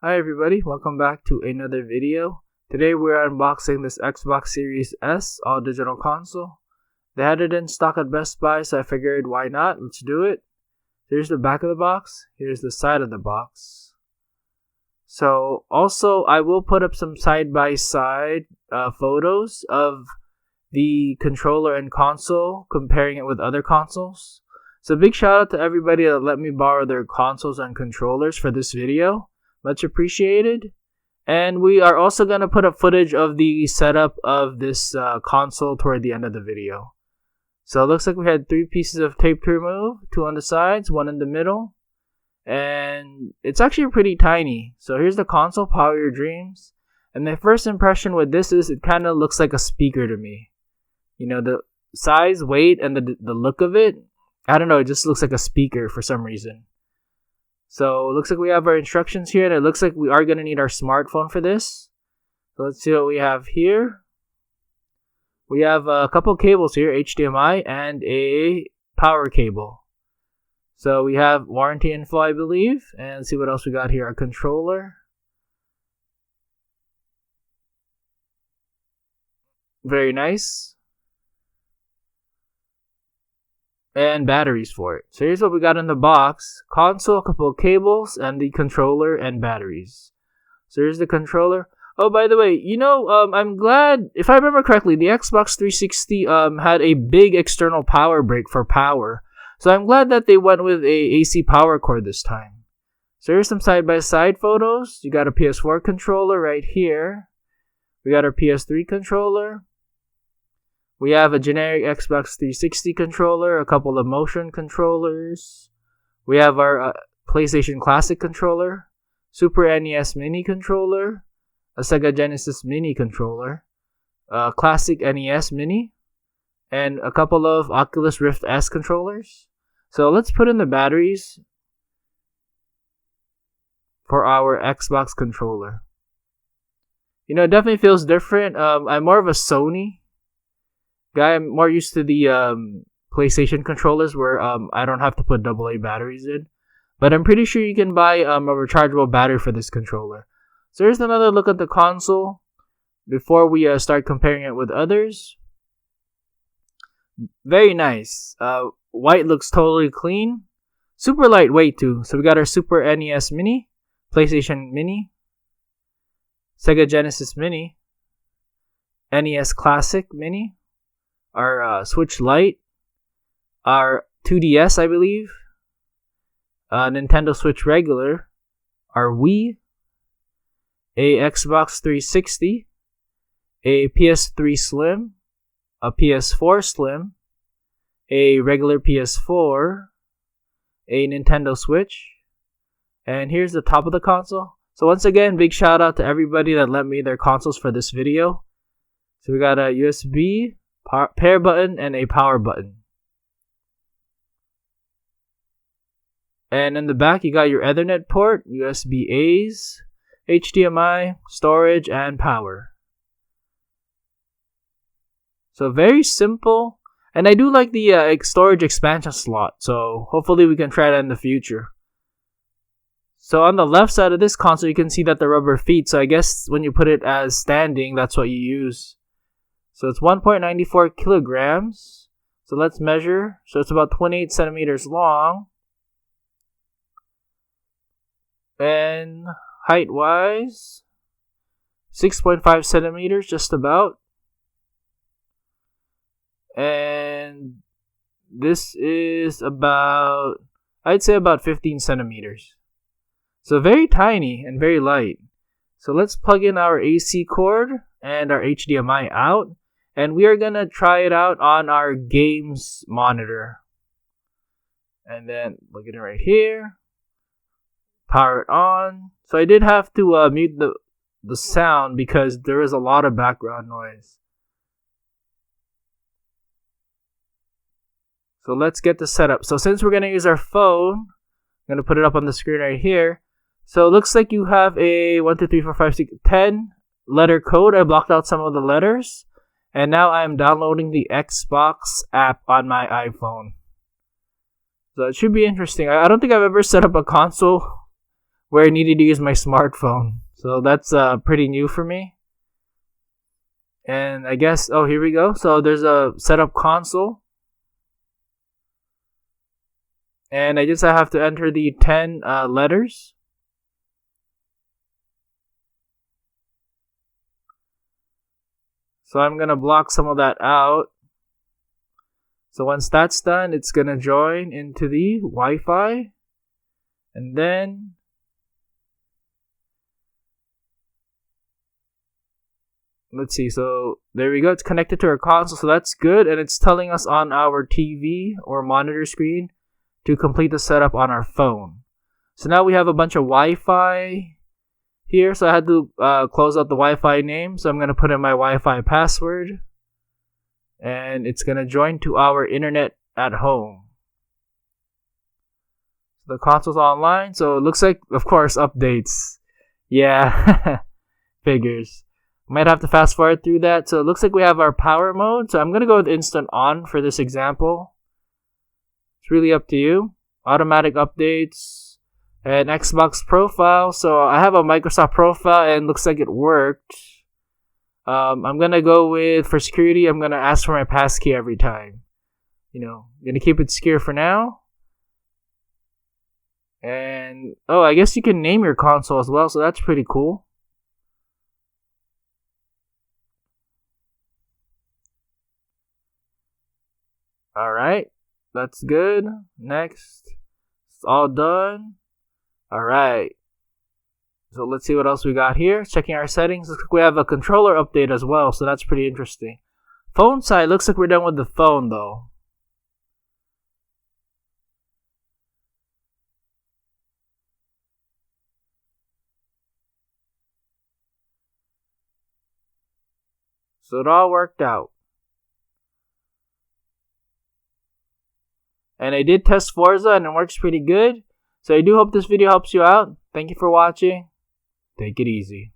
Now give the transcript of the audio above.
Hi everybody, welcome back to another video. Today we're unboxing this Xbox Series S all digital console. They had it in stock at Best Buy, so I figured why not, let's do it. Here's the back of the box, here's the side of the box. So also I will put up some side-by-side photos of the controller and console, comparing it with other consoles. So big shout out to everybody that let me borrow their consoles and controllers for this video. Much appreciated. And we are also going to put up footage of the setup of this console toward the end of the video. So it looks like we had 3 pieces of tape to remove, 2 on the sides, 1 in the middle. And it's actually pretty tiny. So here's the console, Power Your Dreams. And my first impression with this is it kind of looks like a speaker to me. You know, the size, weight, and the look of it, I don't know, it just looks like a speaker for some reason. So it looks like we have our instructions here, and it looks like we are going to need our smartphone for this. So let's see what we have here. We have a couple cables here, HDMI and a power cable. So we have warranty info, I believe. And let's see what else we got here. Our controller. Very nice. And batteries for it. So here's what we got in the box. Console, a couple of cables, and the controller and batteries. So here's the controller. Oh, by the way, I'm glad, if I remember correctly, the Xbox 360 had a big external power brick for power. So I'm glad that they went with a AC power cord this time. So here's some side-by-side photos. You got a PS4 controller right here. We got our PS3 controller. We have a generic Xbox 360 controller, a couple of motion controllers. We have our PlayStation Classic controller, Super NES Mini controller, a Sega Genesis Mini controller, a Classic NES Mini, and a couple of Oculus Rift S controllers. So let's put in the batteries for our Xbox controller. You know, it definitely feels different. I'm more of a Sony guy. I'm more used to the PlayStation controllers where I don't have to put AA batteries in. But I'm pretty sure you can buy a rechargeable battery for this controller. So here's another look at the console before we start comparing it with others. Very nice. White looks totally clean. Super lightweight too. So we got our Super NES Mini, PlayStation Mini, Sega Genesis Mini, NES Classic Mini, our Switch Lite, our 2DS, I believe, Nintendo Switch Regular, our Wii, a Xbox 360, a PS3 Slim, a PS4 Slim, a regular PS4, a Nintendo Switch, and here's the top of the console. So once again, big shout out to everybody that lent me their consoles for this video. So we got a USB pair button and a power button. And in the back, you got your Ethernet port, USB A's, HDMI, storage, and power. So very simple. And I do like the storage expansion slot. So hopefully we can try that in the future. So on the left side of this console, you can see that the rubber feet. So I guess when you put it as standing, that's what you use. So it's 1.94 kilograms. So let's measure. So it's about 28 centimeters long. And height-wise, 6.5 centimeters, just about. And this is about, I'd say about 15 centimeters. So very tiny and very light. So let's plug in our AC cord and our HDMI out. And we are going to try it out on our games monitor. And then plug it in right here. Power it on. So I did have to mute the sound because there is a lot of background noise. So let's get the setup. So since we're going to use our phone, I'm going to put it up on the screen right here. So it looks like you have a 10 letter code. I blocked out some of the letters. And now I'm downloading the Xbox app on my iPhone. So it should be interesting. I don't think I've ever set up a console where I needed to use my smartphone. So that's pretty new for me. And I guess, oh, here we go. So there's a setup console. And I just have to enter the 10 letters. So I'm going to block some of that out. So once that's done, it's going to join into the Wi-Fi. And then let's see. So there we go. It's connected to our console. So that's good. And it's telling us on our TV or monitor screen to complete the setup on our phone. So now we have a bunch of Wi-Fi here. So I had to close out the Wi-Fi name. So I'm going to put in my Wi-Fi password. And it's going to join to our internet at home. So the console's online. So it looks like, of course, updates. Yeah, figures. Might have to fast forward through that. So it looks like we have our power mode. So I'm going to go with instant on for this example. It's really up to you. Automatic updates and Xbox profile. So I have a Microsoft profile and looks like it worked. I'm going to go with, for security, I'm going to ask for my passkey every time. I'm going to keep it secure for now. And, oh, I guess you can name your console as well. So that's pretty cool. Alright, that's good. Next. It's all done. Alright. So let's see what else we got here. Checking our settings. Looks like we have a controller update as well, so that's pretty interesting. Phone side, looks like we're done with the phone though. So it all worked out. And I did test Forza and it works pretty good. So I do hope this video helps you out. Thank you for watching. Take it easy.